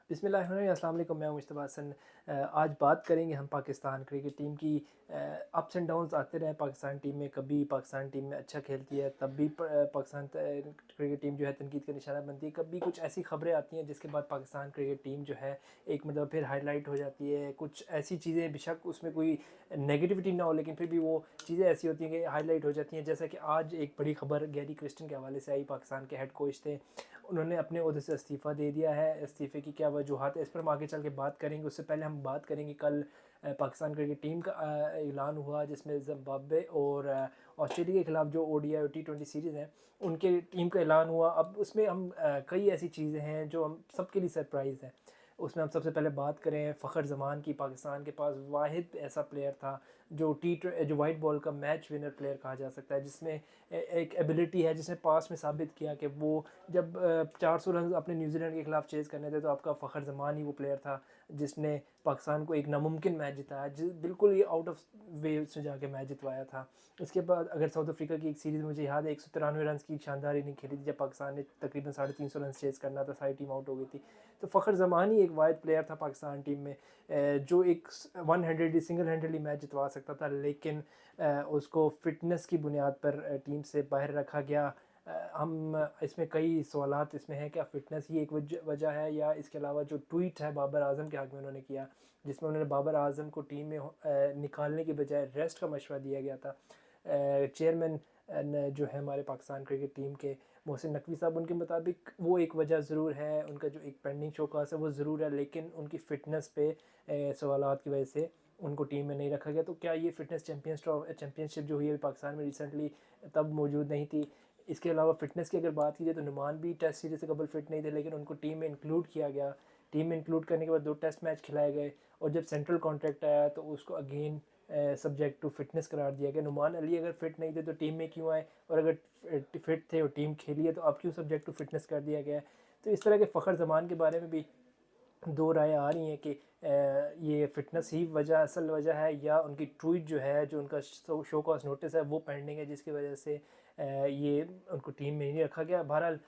बिस्मिल्लाहिर्रहमानिर्रहीम, अस्सलाम वालेकुम। मैं हूं मुश्तबा हसन। आज बात करेंगे हम पाकिस्तान क्रिकेट टीम की। अप्स एंड डाउन्स आते रहे पाकिस्तान टीम में। कभी पाकिस्तान टीम में अच्छा खेलती है, तब भी पाकिस्तान क्रिकेट टीम जो है तनकीद का निशाना बनती है। कभी कुछ ऐसी खबरें आती हैं जिसके बाद पाकिस्तान क्रिकेट टीम जो है एक मतलब फिर हाईलाइट हो जाती है। कुछ ऐसी चीज़ें, बेशक उसमें कोई नेगेटिविटी ना हो, लेकिन फिर भी वो चीज़ें ऐसी होती हैं कि हाईलाइट हो जाती हैं। जैसा कि आज एक बड़ी खबर गैरी क्रिस्टन के हवाले से आई। पाकिस्तान के हेड कोच थे, उन्होंने अपने ओहदे से इस्तीफ़ा दे दिया है। इस्तीफ़े की क्या वजूहत है, इस पर हम आगे चल के बात करेंगे। उससे पहले हम बात करेंगे कल पाकिस्तान क्रिकेट टीम का ऐलान हुआ, जिसमें जिम्बाब्वे और ऑस्ट्रेलिया के खिलाफ जो ओडीआई और टी20 सीरीज़ हैं उनके टीम का ऐलान हुआ। अब उसमें हम कई ऐसी चीज़ें हैं जो हम सबके लिए सरप्राइज़ है। उसमें हम सबसे पहले बात करें फ़खर ज़मान की। पाकिस्तान के पास वाहिद ऐसा प्लेयर था जो वाइट बॉल का मैच विनर प्लेयर कहा जा सकता है, जिसमें एक एबिलिटी है, जिसने पास में साबित किया कि वो जब 400 रन अपने न्यूजीलैंड के खिलाफ चेज़ करने थे तो आपका फ़खर ज़मान ही वो प्लेयर था जिसने पाकिस्तान को एक नामुमकिन मैच जिताया, बिल्कुल ये आउट ऑफ वे से जाके मैच जितवाया था। इसके बाद अगर साउथ अफ्रीका की एक सीरीज़ मुझे याद है, 193 रन की शानदार इनिंग खेली थी जब पाकिस्तान ने तकरीबन 350 रन चेज़ करना था, सारी टीम आउट हो गई थी। तो फ़खर ज़मान ही एक वाहिद प्लेयर था पाकिस्तान टीम में जो एक one handedly single handedly match जितवा सकता था, लेकिन उसको फ़िटनेस की बुनियाद पर टीम से बाहर रखा गया। हम इसमें कई सवालात इसमें हैं, क्या फ़िटनेस ही एक वजह है, या इसके अलावा जो ट्वीट है बाबर आज़म के हक़ में उन्होंने किया, जिसमें उन्होंने बाबर आज़म को टीम में निकालने के बजाय रेस्ट का मशवरा दिया गया था। चेयरमैन जो है हमारे पाकिस्तान क्रिकेट टीम के, मोहसिन नकवी साहब, उनके मुताबिक वो एक वजह ज़रूर है, उनका जो एक पेंडिंग शोकास है वो ज़रूर है, लेकिन उनकी फ़िटनेस पे सवालात की वजह से उनको टीम में नहीं रखा गया। तो क्या ये फ़िटनेस चैम्पियनशिप जो हुई है पाकिस्तान में रिसेंटली, तब मौजूद नहीं थी। इसके अलावा फ़िटनेस की अगर बात की जाए तो नुमान भी टेस्ट सीरीज़ से कबल फ़िट नहीं थे, लेकिन उनको टीम में इंक्लूड किया गया। टीम में इंक्लूड करने के बाद 2 टेस्ट मैच खिलाए गए, और जब सेंट्रल कॉन्ट्रैक्ट आया तो उसको अगेन सब्जेक्ट टू फिटनेस करार दिया गया। नुमान अली अगर फिट नहीं थे तो टीम में क्यों आए, और अगर फिट थे और टीम खेली है तो अब क्यों सब्जेक्ट टू फिटनेस कर दिया गया है। तो इस तरह के फ़खर ज़मान के बारे में भी दो राय आ रही हैं कि ये फ़िटनेस ही असल वजह है, या उनकी ट्वीट जो है, जो उनका शो कॉज नोटिस है वो पेंडिंग है, जिसकी वजह से ये उनको टीम में ही नहीं रखा गया। बहरहाल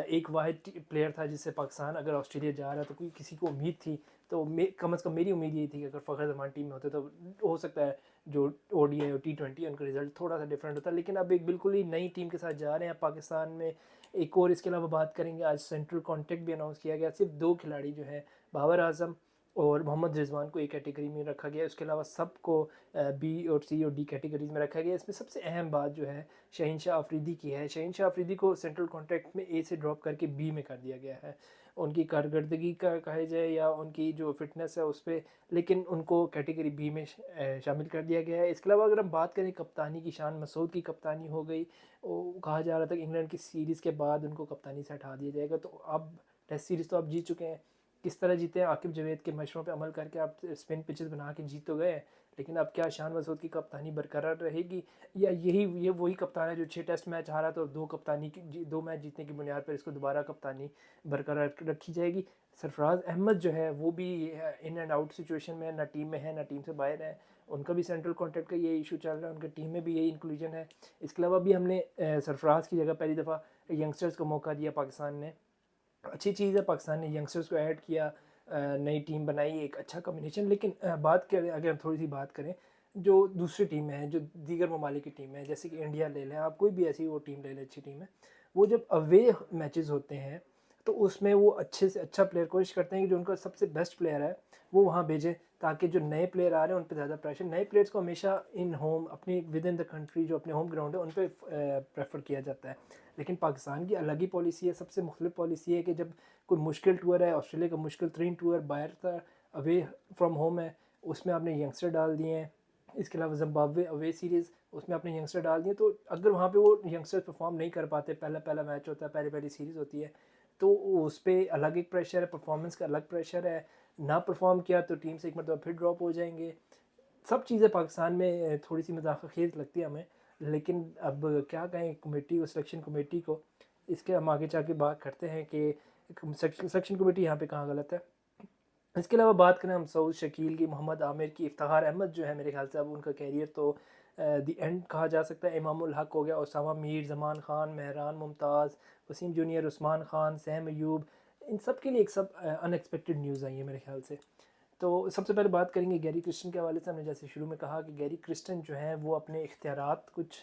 एक वाहिद प्लेयर था जिससे पाकिस्तान अगर ऑस्ट्रेलिया जा रहा है तो कोई किसी को उम्मीद थी, तो कम अज़ कम मेरी उम्मीद यही थी कि अगर फ़खर ज़मान टीम में होते तो हो सकता है जो ओडीआई और टी20 उनका रिजल्ट थोड़ा सा डिफरेंट होता। लेकिन अब एक बिल्कुल ही नई टीम के साथ जा रहे हैं पाकिस्तान में। एक और इसके अलावा बात करेंगे, आज सेंट्रल कॉन्ट्रैक्ट भी अनाउंस किया गया। सिर्फ 2 खिलाड़ी जो है, बाबर आजम और मोहम्मद रिजवान को एक कैटेगरी में रखा गया, उसके अलावा सबको बी और सी और डी कैटेगरीज में रखा गया। इसमें सबसे अहम बात जो है शहीनशाह अफरीदी की है। शहीनशाह अफरीदी को सेंट्रल कॉन्ट्रैक्ट में ए से ड्रॉप करके बी में कर दिया गया है, उनकी कारकर्दगी का कहे जाए या उनकी जो फिटनेस है उस पर, लेकिन उनको कैटेगरी बी में शामिल कर दिया गया है। इसके अलावा अगर हम बात करें कप्तानी की, शान मसूद की कप्तानी हो गई। वो कहा जा रहा था कि इंग्लैंड की सीरीज़ के बाद उनको कप्तानी से हटा दिया जाएगा। तो अब टेस्ट सीरीज़ तो आप जीत चुके हैं, किस तरह जीते हैं, आकिब जवेद के मशवरों पे अमल करके आप स्पिन पिचेस बना के जीत तो गए हैं, लेकिन अब क्या शान मसूद की कप्तानी बरकरार रहेगी, या ये वही कप्तान है जो 6 टेस्ट मैच हारा तो 2 मैच जीतने की बुनियाद पर इसको दोबारा कप्तानी बरकरार रखी जाएगी। सरफराज अहमद जो है वो भी इन एंड आउट सिचुएशन में, ना टीम में है ना टीम से बाहर है, उनका भी सेंट्रल कॉन्ट्रैक्ट का ये इशू चल रहा है, उनकी टीम में भी यही इंक्लूजन है। इसके अलावा भी हमने सरफराज की जगह पहली दफ़ा यंगस्टर्स को मौका दिया पाकिस्तान ने। अच्छी चीज़ है, पाकिस्तान ने यंगस्टर्स को ऐड किया, नई टीम बनाई, एक अच्छा कम्बिनेशन। लेकिन बात करें, अगर हम थोड़ी सी बात करें जो दूसरी टीम है, जो दीगर ममालिक की टीम है, जैसे कि इंडिया ले लें, आप कोई भी ऐसी वो टीम ले लें, अच्छी टीम है, वो जब अवे मैचेस होते हैं तो उसमें वो अच्छे से अच्छा प्लेयर कोशिश करते हैं कि जो उनका सबसे बेस्ट प्लेयर है वो वहाँ भेजें, ताकि जो नए प्लेयर आ रहे हैं उन पर ज़्यादा प्रेशर, नए प्लेयर्स को हमेशा इन होम अपनी विद इन द कंट्री जो अपने होम ग्राउंड है उन पर प्रेफर किया जाता है। लेकिन पाकिस्तान की अलग ही पॉलिसी है, सबसे मुख्तलिफ पॉलिसी है कि जब कोई मुश्किल टूर है, ऑस्ट्रेलिया का मुश्किल तरीन टूर बाहर था, अवे फ्रॉम होम है, उसमें आपने यंगस्टर डाल दिए हैं। इसके अलावा जिम्बाब्वे अवे सीरीज़, उसमें आपने यंगस्टर डाल दिए, तो अगर वहाँ पे वो यंगस्टर परफॉर्म नहीं कर पाते, पहला पहला मैच होता है, पहली पहली सीरीज़ होती है, तो उस पर अलग एक प्रेशर है, परफॉर्मेंस का अलग प्रेशर है। ना परफॉर्म किया तो टीम से एक मरतबा फिर ड्रॉप हो जाएंगे। सब चीज़ें पाकिस्तान में थोड़ी सी मजाकखेज़ लगती है हमें, लेकिन अब क्या कहें कमेटी को, सिलेक्शन कमेटी को। इसके हम आगे जाके बात करते हैं कि सिलेक्शन कमेटी यहाँ पे कहाँ गलत है। इसके अलावा बात करें हम सऊद शकील की, मोहम्मद आमिर की, इफ्तिखार अहमद जो है, मेरे ख्याल से अब उनका कैरियर तो दी एंड कहा जा सकता है। इमामुल हक हो गया, उसामा मीर, जमान खान, महरान मुमताज़, वसीम जूनियर, उस्मान खान, सहम अयूब, इन सब के लिए एक सब अनएक्सपेक्टेड न्यूज़ आई है मेरे ख्याल से। तो सबसे पहले बात करेंगे गैरी क्रिस्टन के हवाले से। हमने जैसे शुरू में कहा कि गैरी क्रिस्टन जो हैं वो अपने इख्तियारात, कुछ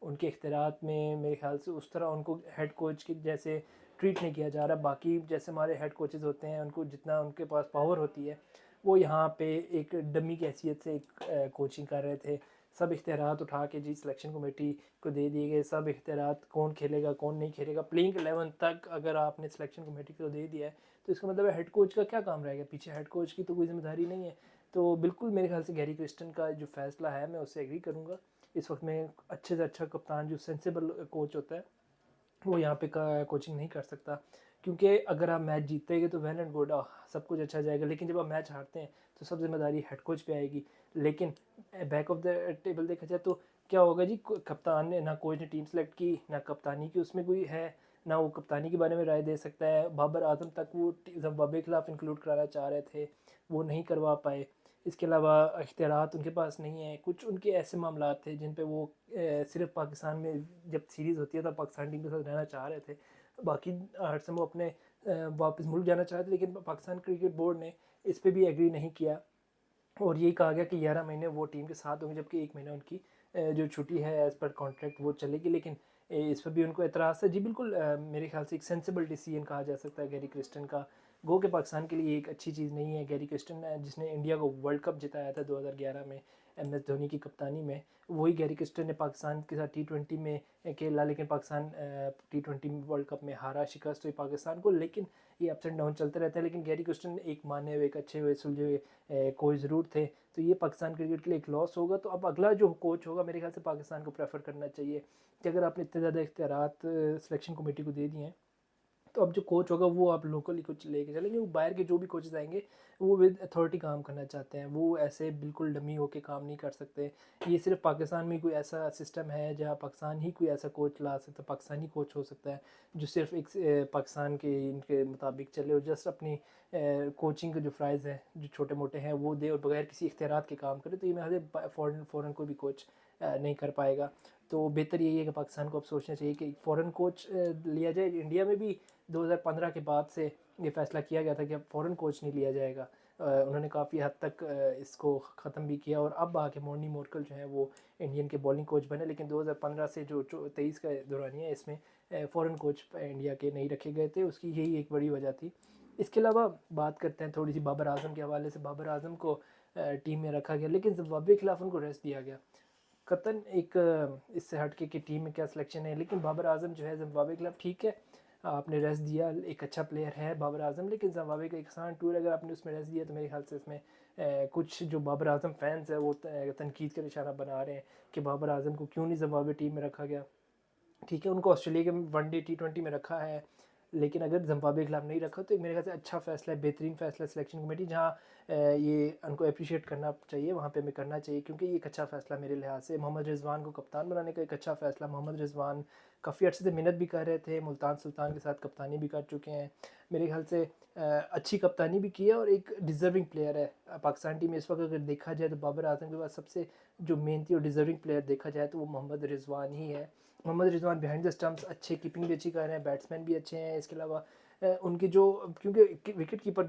उनके इख्तियारात में मेरे ख्याल से उस तरह उनको हेड कोच की जैसे ट्रीट नहीं किया जा रहा। बाकी जैसे हमारे हेड कोचेज़ होते हैं, उनको जितना उनके पास पावर होती है, वो यहाँ पे एक डमी की हैसियत से एक कोचिंग कर रहे थे। सब इख्तियारात उठा के जी सिलेक्शन कमेटी को दे दिए गए। सब इख्तियारात, कौन खेलेगा कौन नहीं खेलेगा, प्लेइंग 11 तक अगर आपने सिलेक्शन कमेटी को दे दिया है तो इसका मतलब है हेड कोच का क्या काम रहेगा, पीछे हेड कोच की तो कोई जिम्मेदारी नहीं है। तो बिल्कुल मेरे ख्याल से गैरी क्रिस्टन का जो फैसला है मैं उससे एग्री करूँगा। इस वक्त में अच्छे से अच्छा कप्तान जो सेंसिबल कोच होता है वो यहाँ पे कोचिंग नहीं कर सकता, क्योंकि अगर आप मैच जीतेंगे तो वेल एंड गुड, सब कुछ अच्छा जाएगा। लेकिन जब आप मैच हारते हैं तो सब जिम्मेदारी हेड कोच पे आएगी। लेकिन बैक ऑफ द टेबल देखा जाए तो क्या होगा जी, कप्तान ने ना, कोच ने टीम सेलेक्ट की ना कप्तानी की उसमें कोई है, ना वो कप्तानी के बारे में राय दे सकता है। बाबर आजम तक वो जिम्बाब्वे के खिलाफ इंक्लूड कराना चाह रहे थे, वो नहीं करवा पाए। इसके अलावा इख्तियारात उनके पास नहीं है। कुछ उनके ऐसे मामला थे जिन पे वो सिर्फ पाकिस्तान में जब सीरीज़ होती है तब पाकिस्तान टीम के साथ रहना चाह रहे थे, बाकी हर समय वो अपने वापस मुल्क जाना चाह रहे थे। लेकिन पाकिस्तान क्रिकेट बोर्ड ने इस पर भी एग्री नहीं किया और यही कहा गया कि 11 महीने वो टीम के साथ होंगे, जबकि 1 महीना उनकी जो छुट्टी है एज़ पर कॉन्ट्रैक्ट वो चलेगी। लेकिन इस पर भी उनको एतराज़ है। जी बिल्कुल, मेरे ख्याल से एक सेंसिबल डिसीजन कहा जा सकता है गैरी क्रिस्टन का। गो के पाकिस्तान के लिए एक अच्छी चीज़ नहीं है। गैरी क्रिस्टन जिसने इंडिया को वर्ल्ड कप जिताया था 2011 में MS धोनी की कप्तानी में, वही गैरी क्रिस्टन ने पाकिस्तान के साथ T20 में खेला। लेकिन पाकिस्तान T20 वर्ल्ड कप में हारा, शिकस्त हुई पाकिस्तान को। लेकिन ये अप्स एंड डाउन चलते रहते हैं। लेकिन गैरी क्रिस्टन एक माने हुए, एक अच्छे हुए, सुलझे हुए कोच ज़रूर थे। तो ये पाकिस्तान क्रिकेट के लिए एक लॉस होगा। तो अब अगला जो कोच होगा मेरे ख्याल से पाकिस्तान को प्रेफर करना चाहिए कि अगर आपने इतने ज़्यादा इख्तियारात सिलेक्शन कमेटी को दे दिए हैं तो अब जो कोच होगा वो आप लोकली कुछ लेके चलेंगे। वो बाहर के जो भी कोचेज आएंगे वो विद अथॉरिटी काम करना चाहते हैं, वो ऐसे बिल्कुल डमी होके काम नहीं कर सकते। ये सिर्फ पाकिस्तान में कोई ऐसा सिस्टम है जहाँ पाकिस्तान ही कोई ऐसा कोच ला सकता है, पाकिस्तानी कोच हो सकता है जो सिर्फ एक पाकिस्तान के इनके मुताबिक चले और जस्ट अपनी कोचिंग के जो फ़्राइज़ हैं जो छोटे मोटे हैं वो दे और बगैर किसी इख्तियारात के काम करे। तो ये मेरे फ़ौरन कोई भी कोच नहीं कर पाएगा। तो बेहतर यही है कि पाकिस्तान को अब सोचना चाहिए कि फ़ॉरेन कोच लिया जाए। इंडिया में भी 2015 के बाद से ये फैसला किया गया था कि अब फ़ॉरेन कोच नहीं लिया जाएगा। उन्होंने काफ़ी हद तक इसको ख़त्म भी किया और अब आके मोर्नी मोरकल जो है वो इंडियन के बॉलिंग कोच बने। लेकिन 2015 से जो 23 का दौरानिया है इसमें फ़ॉरेन कोच इंडिया के नहीं रखे गए थे, उसकी यही एक बड़ी वजह थी। इसके अलावा बात करते हैं थोड़ी सी बाबर आजम के हवाले से। बाबर आजम को टीम में रखा गया लेकिन जिम्बाब्वे के खिलाफ उनको रेस्ट दिया गया। कतन एक इससे हट के टीम में क्या सिलेक्शन है, लेकिन बाबर आजम जो है जिम्बाब्वे के खिलाफ ठीक है, आपने रेस्ट दिया, एक अच्छा प्लेयर है बाबर आजम। लेकिन जिम्बाब्वे का एक आसान टूर अगर आपने उसमें रेस्ट दिया तो मेरे ख्याल से इसमें कुछ जो बाबर आजम फैंस है वो तनकीद का निशाना बना रहे हैं कि बाबर आजम को क्यों नहीं जिम्बाब्वे टीम में रखा गया। ठीक है, उनको ऑस्ट्रेलिया के वनडे T20 में रखा है, लेकिन अगर जिम्बाब्वे के खिलाफ नहीं रखा तो मेरे ख्याल से अच्छा फैसला है, बेहतरीन फैसला है सिलेक्शन कमेटी। जहाँ ये उनको अप्रिशिएट करना चाहिए वहाँ पे हमें करना चाहिए, क्योंकि ये एक अच्छा फैसला मेरे लिहाज से। मोहम्मद रिजवान को कप्तान बनाने का एक अच्छा फैसला। मोहम्मद रिजवान काफ़ी अर्से से मेहनत भी कर रहे थे, मुल्तान सुल्तान के साथ कप्तानी भी कर चुके हैं। मेरे ख्याल से अच्छी कप्तानी भी की है और एक डिज़र्विंग प्लेयर है पाकिस्तान टीम में इस वक्त। अगर देखा जाए तो बाबर आजम के बाद सबसे जो मेहनती और डिज़र्विंग प्लेयर देखा जाए तो वो मोहम्मद रिजवान ही है। Mohammad Rizwan behind the stumps अच्छे, कीपिंग भी अच्छी कर रहे हैं, बैट्समैन भी अच्छे हैं। इसके अलावा उनके जो, क्योंकि विकेट कीपर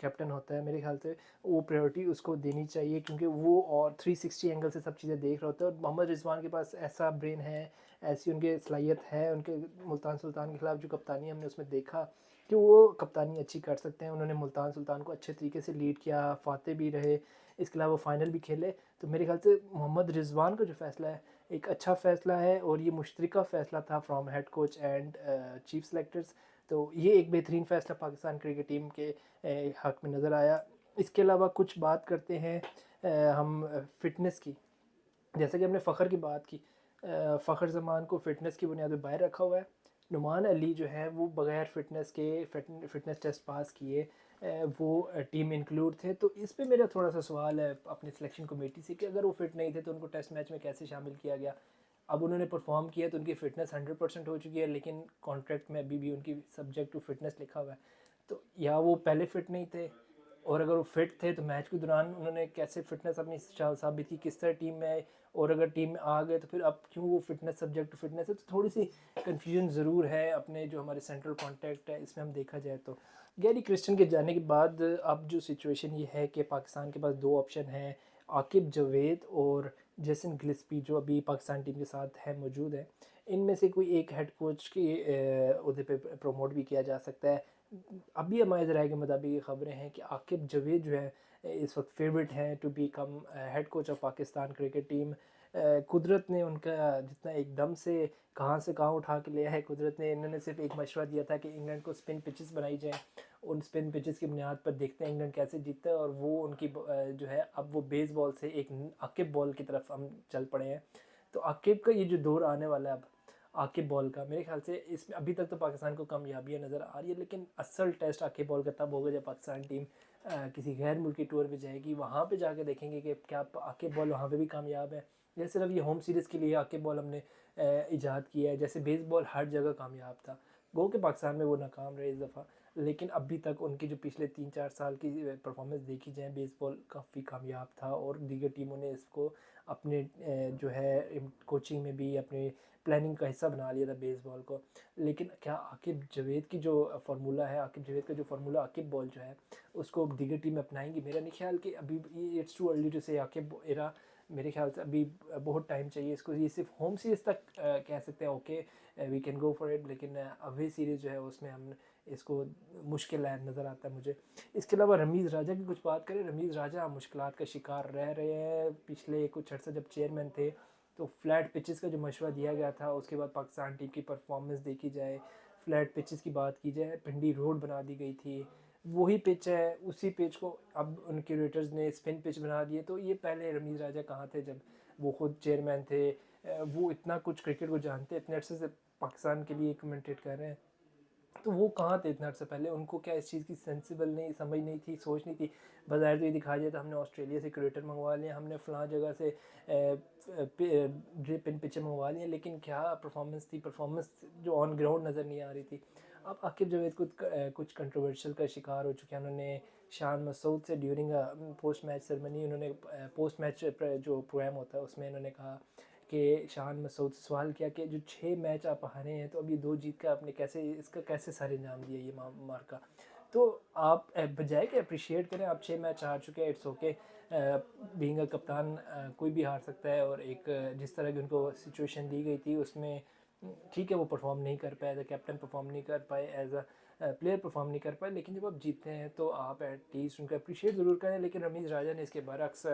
कैप्टन होता है, मेरे ख्याल से वो प्रायोरिटी उसको देनी चाहिए, क्योंकि वो और 360 एंगल से सब चीज़ें देख रहा होता है। और मोहम्मद रिजवान के पास ऐसा ब्रेन है, ऐसी उनकी सलाहियत है। उनके मुल्तान सुल्तान के खिलाफ जो कप्तानी हमने उसमें देखा कि वो कप्तानी अच्छी कर सकते हैं। उन्होंने मुल्तान सुल्तान को अच्छे तरीके से लीड किया, फाते भी रहे, इसके अलावा फाइनल भी खेले। तो मेरे ख्याल से मोहम्मद रिजवान का जो फ़ैसला है एक अच्छा फ़ैसला है और ये मुश्तरका फ़ैसला था from head coach and chief selectors. तो ये एक बेहतरीन फ़ैसला पाकिस्तान क्रिकेट टीम के हक़ में नज़र आया। इसके अलावा कुछ बात करते हैं हम फ़िटनेस की। जैसे कि हमने फ़खर की बात की, फ़खर ज़मान को फ़िटनेस की बुनियाद पे बाहर रखा हुआ है। नुमान अली जो है वो बग़ैर फ़िटनेस के फ़िटनेस टेस्ट पास किए वो टीम में इंक्लूड थे। तो इस पे मेरा थोड़ा सा सवाल है अपनी सिलेक्शन कमेटी से कि अगर वो फ़िट नहीं थे तो उनको टेस्ट मैच में कैसे शामिल किया गया। अब उन्होंने परफॉर्म किया तो उनकी फ़िटनेस 100% हो चुकी है, लेकिन कॉन्ट्रैक्ट में अभी भी उनकी सब्जेक्ट टू फिटनेस लिखा हुआ है। तो या वो पहले फ़िट नहीं थे और अगर वो फिट थे तो मैच के दौरान उन्होंने कैसे फिटनेस अपनी साबित की, किस तरह टीम में आए, और अगर टीम में आ गए तो फिर अब क्यों वो फिटनेस सब्जेक्ट टू फिटनेस है। तो थोड़ी सी कन्फ्यूजन ज़रूर है अपने जो हमारे सेंट्रल कॉन्टैक्ट है इसमें हम देखा जाए तो। गैरी क्रिस्टन के जाने के बाद अब जो सिचुएशन ये है कि पाकिस्तान के पास दो ऑप्शन हैं, आकिब जावेद और जेसन गिलस्पी, जो अभी पाकिस्तान टीम के साथ है मौजूद है। इनमें से कोई एक हेड कोच की उहदे पे प्रमोट भी किया जा सकता है। अभी हमारे ज़राए के मुताबिक ये ख़बरें हैं कि आकिब जावेद जो है इस वक्त फेवरेट हैं to become head coach of Pakistan cricket team. कुदरत ने उनका जितना एकदम से कहाँ उठा के लिया है कुदरत ने। इन्होंने सिर्फ एक मशवरा दिया था कि इंग्लैंड को स्पिन पिचेस बनाई जाए, उन स्पिन पिचेस की बुनियाद पर देखते हैं इंग्लैंड कैसे जीतता है, और वो उनकी जो है अब वो बेस बॉल से एक आकिब बॉल की तरफ हम चल पड़े हैं। तो आकिब का ये जो दौर आने वाला है अब आकिब बॉल का, मेरे ख्याल से इसमें अभी तक तो पाकिस्तान को कामयाबियाँ नज़र आ रही है, लेकिन असल टेस्ट आकिब बॉल का तब होगा जब पाकिस्तान टीम किसी गैर मुल्की टूर पे जाएगी। वहाँ पे जाके देखेंगे कि क्या आकिब बॉल वहाँ पे भी कामयाब है, या सिर्फ ये होम सीरीज़ के लिए आकिब बॉल हमने ईजाद किया है। जैसे बेसबॉल हर जगह कामयाब था, गो के पाकिस्तान में वो नाकाम रहे इस दफ़ा, लेकिन अभी तक उनकी जो पिछले 3-4 साल की परफॉर्मेंस देखी जाए, बेसबॉल काफ़ी कामयाब था और दीगर टीमों ने इसको अपने जो है कोचिंग में भी अपने प्लानिंग का हिस्सा बना लिया था बेसबॉल को। लेकिन क्या आकिब जावेद की जो फार्मूला है, आकिब जावेद का जो फार्मूला आकिब बॉल जो है उसको दीगर टीम अपनाएंगी? मेरा नहीं ख्याल कि अभी इट्स टू अर्ली टू से आकिब एरा। मेरे ख्याल से अभी बहुत टाइम चाहिए इसको। ये सिर्फ होम सीरीज़ तक कह सकते हैं okay we can go for it, लेकिन अवे सीरीज़ जो है उसमें हम इसको मुश्किल नज़र आता है मुझे। इसके अलावा रमीज़ राजा की कुछ बात करें, रमीज़ राजा मुश्किलात का शिकार रह रहे हैं। पिछले कुछ अर्सा जब चेयरमैन थे तो फ्लैट पिचेस का जो मशवरा दिया गया था, उसके बाद पाकिस्तान टीम की परफॉर्मेंस देखी जाए, फ्लैट पिचेस की बात की जाए, पिंडी रोड बना दी गई थी, वही पिच है, उसी पिच को अब उन क्यूरेटर्स ने स्पिन पिच बना दिए। तो ये पहले रमीज़ राजा कहाँ थे जब वो खुद चेयरमैन थे? वो इतना कुछ क्रिकेट को जानते, इतने अर्से से पाकिस्तान के लिए कमेंटेट कर रहे हैं, तो वो कहाँ थे इतना अर्से पहले? उनको क्या इस चीज़ की सेंसिबल नहीं समझ नहीं थी, सोच नहीं थी? बज़ाहिर तो ये दिखाया जाता हमने ऑस्ट्रेलिया से क्रिकेटर मंगवा लिए, हमने फ़लाँ जगह से पिन पिचें मंगवा लिए, लेकिन क्या परफॉर्मेंस थी? परफॉर्मेंस जो ऑन ग्राउंड नज़र नहीं आ रही थी। अब आकिब जावेद कुछ कंट्रोवर्शियल का शिकार हो चुके हैं। उन्होंने शान मसूद से ड्यूरिंग पोस्ट मैच सेरेमनी, उन्होंने पोस्ट मैच जो प्रोग्राम होता है उसमें इन्होंने कहा कि शान मसूद से सवाल किया कि जो 6 मैच आप हारे हैं तो अब ये 2 जीत कर आपने कैसे इसका कैसे सर अंजाम दिया ये मार्का। तो आप बजाय कि अप्रिशिएट करें, आप 6 मैच हार चुके हैं, इट्स ओके, बीइंग अ कप्तान कोई भी हार सकता है। और एक जिस तरह की उनको सिचुएशन दी गई थी उसमें ठीक है वो परफॉर्म नहीं कर पाए, एज अ कैप्टन परफॉर्म नहीं कर पाए, एज अ प्लेयर परफॉर्म नहीं कर पाए, लेकिन जब आप जीतते हैं तो आप एटलीस्ट उनको अप्रिशिएट ज़रूर करें। लेकिन रमीज़ राजा ने इसके बरक्स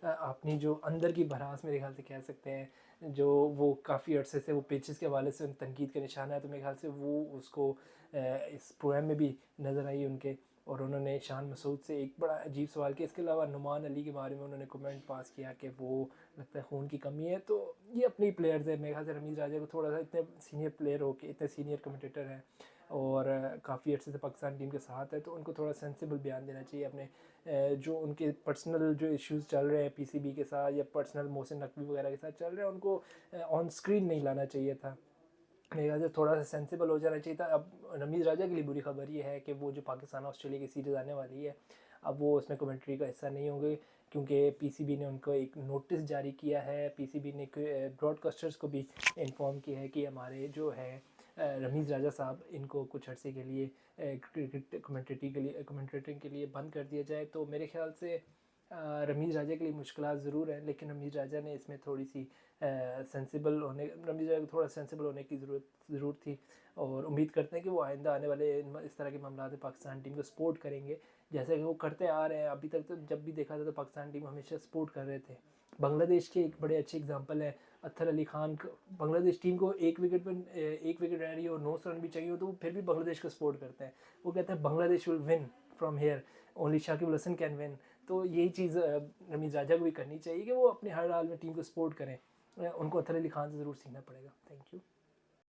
अपनी जो अंदर की भड़ास मेरे ख्याल से कह सकते हैं, जो वो काफ़ी अर्से से वो पिचेस के हवाले से तनकीद का निशाना है, तो मेरे ख्याल से वो उसको इस प्रोग्राम में भी नज़र आई उनके। और उन्होंने शान मसूद से एक बड़ा अजीब सवाल किया। इसके अलावा नुमान अली के बारे में उन्होंने कमेंट पास किया कि वो लगता है खून की कमी है। तो ये अपनी प्लेयर्स है, मेरे ख्याल से रमीज़ राजा को थोड़ा सा, इतने सीनियर प्लेयर हो के, इतने सीनियर कमेंटेटर हैं और काफ़ी अर्से से पाकिस्तान टीम के साथ है, तो उनको थोड़ा सेंसिबल बयान देना चाहिए अपने जो उनके पर्सनल जो इश्यूज़ चल रहे हैं पीसीबी के साथ या पर्सनल मोहसिन नकवी वगैरह के साथ चल रहे हैं, उनको ऑन स्क्रीन नहीं लाना चाहिए था। मेरे ख्याल से थोड़ा सा सेंसिबल हो जाना चाहिए था। अब रमीज़ राजा के लिए बुरी खबर ये है कि वो जो पाकिस्तान ऑस्ट्रेलिया की सीरीज़ आने वाली है, अब वो उसमें कमेंट्री का हिस्सा नहीं होंगे, क्योंकि पीसीबी ने उनको एक नोटिस जारी किया है। पीसीबी ने ब्रॉडकास्टर्स को भी इन्फॉर्म किया है कि हमारे जो है रमीज़ राजा साहब, इनको कुछ अर्से के लिए क्रिकेट कमेंट्रेटिंग के लिए बंद कर दिया जाए। तो मेरे ख्याल से रमीज़ राजा के लिए मुश्किलात ज़रूर हैं, लेकिन रमीज़ राजा ने इसमें थोड़ी सी सेंसिबल होने रमीज़ राजा को थोड़ा सेंसिबल होने की ज़रूरत थी। और उम्मीद करते हैं कि वो आइंदा आने वाले इस तरह के मामला में पाकिस्तान टीम को सपोर्ट करेंगे, जैसे कि वो करते आ रहे हैं अभी तक। तो जब भी देखा था तो पाकिस्तान टीम हमेशा सपोर्ट कर रहे थे। बांग्लादेश के एक बड़े अच्छे एग्जांपल है अत्तर अली खान। बांग्लादेश टीम को एक विकेट रह रही हो और 9 रन भी चाहिए हो, तो वो फिर भी बांग्लादेश को सपोर्ट करते हैं। वो कहते हैं Bangladesh will win from here, only Shakib Al Hasan can win. तो यही चीज़ रमीज़ राजा को भी करनी चाहिए कि वो अपने हर हाल में टीम को सपोर्ट करें। उनको अत्तर अली खान से ज़रूर सीखना पड़ेगा। Thank you.